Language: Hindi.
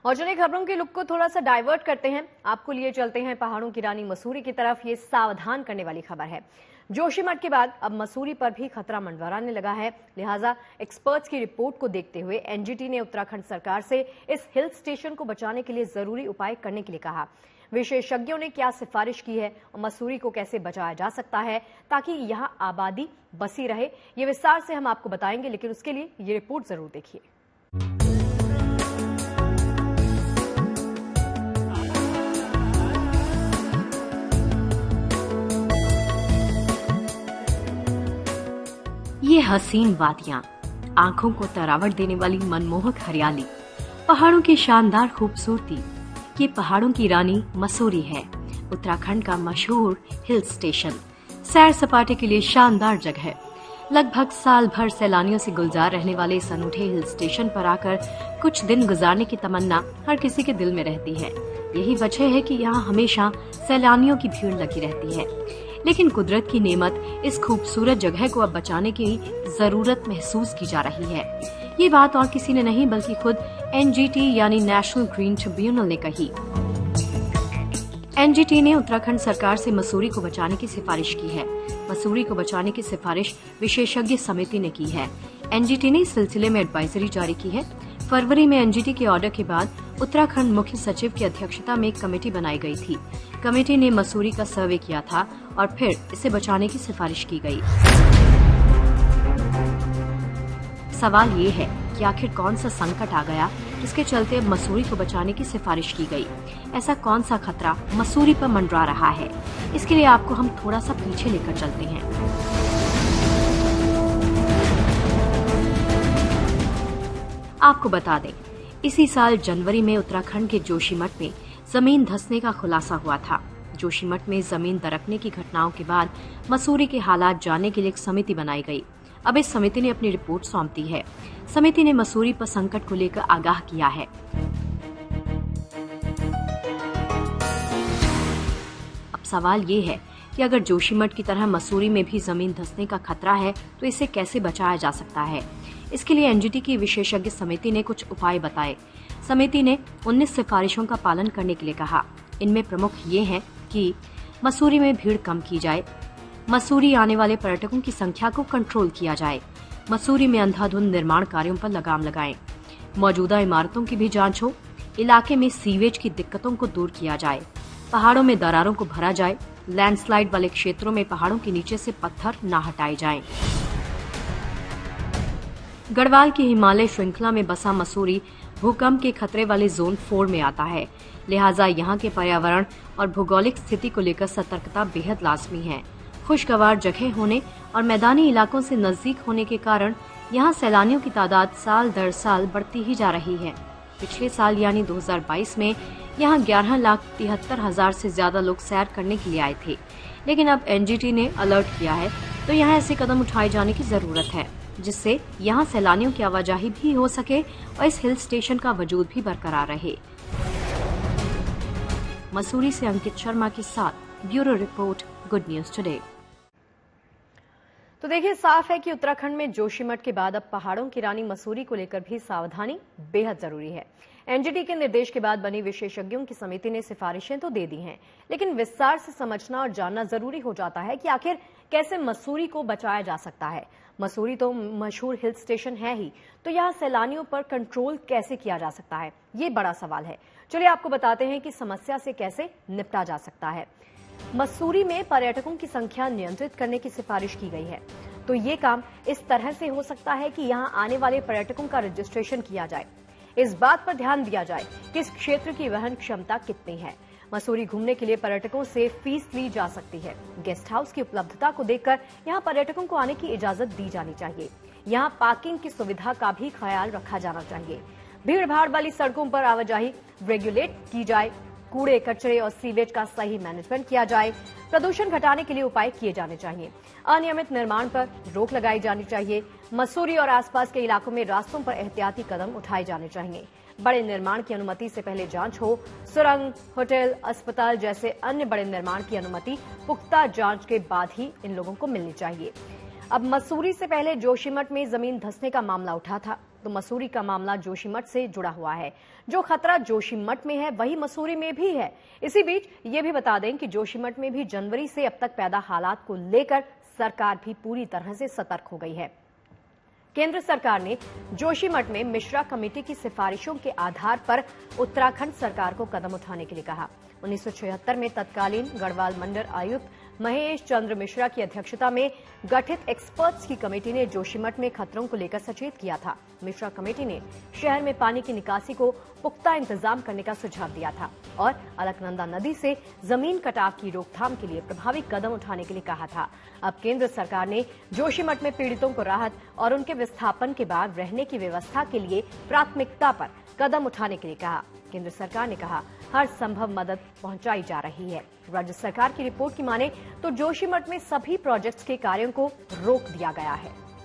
और चलिए खबरों के लुक को थोड़ा सा डाइवर्ट करते हैं, आपको लिए चलते हैं पहाड़ों की रानी मसूरी की तरफ। ये सावधान करने वाली खबर है। जोशीमठ के बाद अब मसूरी पर भी खतरा मंडराने लगा है। लिहाजा एक्सपर्ट्स की रिपोर्ट को देखते हुए एनजीटी ने उत्तराखंड सरकार से इस हिल स्टेशन को बचाने के लिए जरूरी उपाय करने के लिए कहा। विशेषज्ञों ने क्या सिफारिश की है और मसूरी को कैसे बचाया जा सकता है ताकि यहां आबादी बसी रहे, ये विस्तार से हम आपको बताएंगे, लेकिन उसके लिए ये रिपोर्ट जरूर देखिए। ये हसीन वादियां, आंखों को तरावट देने वाली मनमोहक हरियाली, पहाड़ों की शानदार खूबसूरती, ये पहाड़ों की रानी मसूरी है, उत्तराखंड का मशहूर हिल स्टेशन। सैर सपाटे के लिए शानदार जगह है। लगभग साल भर सैलानियों से गुलजार रहने वाले इस अनूठे हिल स्टेशन पर आकर कुछ दिन गुजारने की तमन्ना हर किसी के दिल में रहती है। यही वजह है कि यहाँ हमेशा सैलानियों की भीड़ लगी रहती है। लेकिन कुदरत की नेमत इस खूबसूरत जगह को अब बचाने की जरूरत महसूस की जा रही है। ये बात और किसी ने नहीं बल्कि खुद एनजीटी यानी नेशनल ग्रीन ट्रिब्यूनल ने कही। एनजीटी ने उत्तराखंड सरकार से मसूरी को बचाने की सिफारिश की है। मसूरी को बचाने की सिफारिश विशेषज्ञ समिति ने की है। एनजीटी ने इस सिलसिले में एडवाइजरी जारी की है। फरवरी में एनजीटी के ऑर्डर के बाद उत्तराखंड मुख्य सचिव की अध्यक्षता में एक कमेटी बनाई गई थी। कमेटी ने मसूरी का सर्वे किया था और फिर इसे बचाने की सिफारिश की गई। सवाल ये है कि आखिर कौन सा संकट आ गया जिसके चलते अब मसूरी को बचाने की सिफारिश की गई। ऐसा कौन सा खतरा मसूरी पर मंडरा रहा है, इसके लिए आपको हम थोड़ा सा पीछे लेकर चलते हैं। आपको बता दें, इसी साल जनवरी में उत्तराखंड के जोशीमठ में जमीन धंसने का खुलासा हुआ था। जोशीमठ में जमीन दरकने की घटनाओं के बाद मसूरी के हालात जानने के लिए एक समिति बनाई गई। अब इस समिति ने अपनी रिपोर्ट सौंप दी है। समिति ने मसूरी पर संकट को लेकर आगाह किया है। अब सवाल ये है कि अगर जोशीमठ की तरह मसूरी में भी जमीन धंसने का खतरा है तो इसे कैसे बचाया जा सकता है। इसके लिए एनजीटी की विशेषज्ञ समिति ने कुछ उपाय बताए। समिति ने 19 सिफारिशों का पालन करने के लिए कहा। इनमें प्रमुख ये हैं कि मसूरी में भीड़ कम की जाए, मसूरी आने वाले पर्यटकों की संख्या को कंट्रोल किया जाए, मसूरी में अंधाधुंध निर्माण कार्यों पर लगाम लगाएं, मौजूदा इमारतों की भी जांच हो, इलाके में सीवेज की दिक्कतों को दूर किया जाए, पहाड़ों में दरारों को भरा जाए, लैंडस्लाइड वाले क्षेत्रों में पहाड़ों के नीचे से पत्थर न हटाए जाएं। गढ़वाल की हिमालय श्रृंखला में बसा मसूरी भूकंप के खतरे वाले जोन 4 में आता है। लिहाजा यहाँ के पर्यावरण और भौगोलिक स्थिति को लेकर सतर्कता बेहद लाजमी है। खुशगवार जगह होने और मैदानी इलाकों से नजदीक होने के कारण यहाँ सैलानियों की तादाद साल दर साल बढ़ती ही जा रही है। पिछले साल यानी 2022 में यहाँ 11,73,000 से ज्यादा लोग सैर करने के लिए आए थे। लेकिन अब एनजीटी ने अलर्ट किया है तो यहाँ ऐसे कदम उठाए जाने की जरूरत है जिससे यहाँ सैलानियों की आवाजाही भी हो सके और इस हिल स्टेशन का वजूद भी बरकरार रहे। मसूरी से अंकित शर्मा के साथ bureau report, good news today. तो देखिए, साफ है कि उत्तराखंड में जोशीमठ के बाद अब पहाड़ों की रानी मसूरी को लेकर भी सावधानी बेहद जरूरी है। एनजीटी के निर्देश के बाद बनी विशेषज्ञों की समिति ने सिफारिशें तो दे दी हैं, लेकिन विस्तार से समझना और जानना जरूरी हो जाता है कि आखिर कैसे मसूरी को बचाया जा सकता है। मसूरी तो मशहूर हिल स्टेशन है ही, तो यहाँ सैलानियों पर कंट्रोल कैसे किया जा सकता है, ये बड़ा सवाल है। चलिए आपको बताते हैं कि समस्या से कैसे निपटा जा सकता है। मसूरी में पर्यटकों की संख्या नियंत्रित करने की सिफारिश की गई है। तो ये काम इस तरह से हो सकता है कि यहाँ आने वाले पर्यटकों का रजिस्ट्रेशन किया जाए। इस बात पर ध्यान दिया जाए कि इस क्षेत्र की वहन क्षमता कितनी है। मसूरी घूमने के लिए पर्यटकों से फीस ली जा सकती है। गेस्ट हाउस की उपलब्धता को देखकर यहाँ पर्यटकों को आने की इजाजत दी जानी चाहिए। यहाँ पार्किंग की सुविधा का भी ख्याल रखा जाना चाहिए। भीड़ भाड़ वाली सड़कों पर आवाजाही रेगुलेट की जाए। कूड़े कचरे और सीवेज का सही मैनेजमेंट किया जाए। प्रदूषण घटाने के लिए उपाय किए जाने चाहिए। अनियमित निर्माण पर रोक लगाई जानी चाहिए। मसूरी और आसपास के इलाकों में रास्तों पर एहतियाती कदम उठाए जाने चाहिए। बड़े निर्माण की अनुमति से पहले जांच हो। सुरंग, होटल, अस्पताल जैसे अन्य बड़े निर्माण की अनुमति पुख्ता जांच के बाद ही इन लोगों को मिलनी चाहिए। अब मसूरी से पहले जोशीमठ में जमीन धंसने का मामला उठा था। तो मसूरी का मामला जोशीमठ से जुड़ा हुआ है। जो खतरा जोशीमठ में है वही मसूरी में भी है। इसी बीच ये भी बता दें कि जोशीमठ में भी जनवरी से अब तक पैदा हालात को लेकर सरकार भी पूरी तरह से सतर्क हो गई है। केंद्र सरकार ने जोशीमठ में मिश्रा कमेटी की सिफारिशों के आधार पर उत्तराखंड सरकार को कदम उठाने के लिए कहा। 1976 में तत्कालीन गढ़वाल मंडल आयुक्त महेश चंद्र मिश्रा की अध्यक्षता में गठित एक्सपर्ट्स की कमेटी ने जोशीमठ में खतरों को लेकर सचेत किया था। मिश्रा कमेटी ने शहर में पानी की निकासी को पुख्ता इंतजाम करने का सुझाव दिया था और अलकनंदा नदी से जमीन कटाव की रोकथाम के लिए प्रभावी कदम उठाने के लिए कहा था। अब केंद्र सरकार ने जोशीमठ में पीड़ितों को राहत और उनके विस्थापन के बाद रहने की व्यवस्था के लिए प्राथमिकता पर कदम उठाने के लिए कहा। केंद्र सरकार ने कहा हर संभव मदद पहुंचाई जा रही है। राज्य सरकार की रिपोर्ट की माने तो जोशीमठ में सभी प्रोजेक्ट्स के कार्यों को रोक दिया गया है।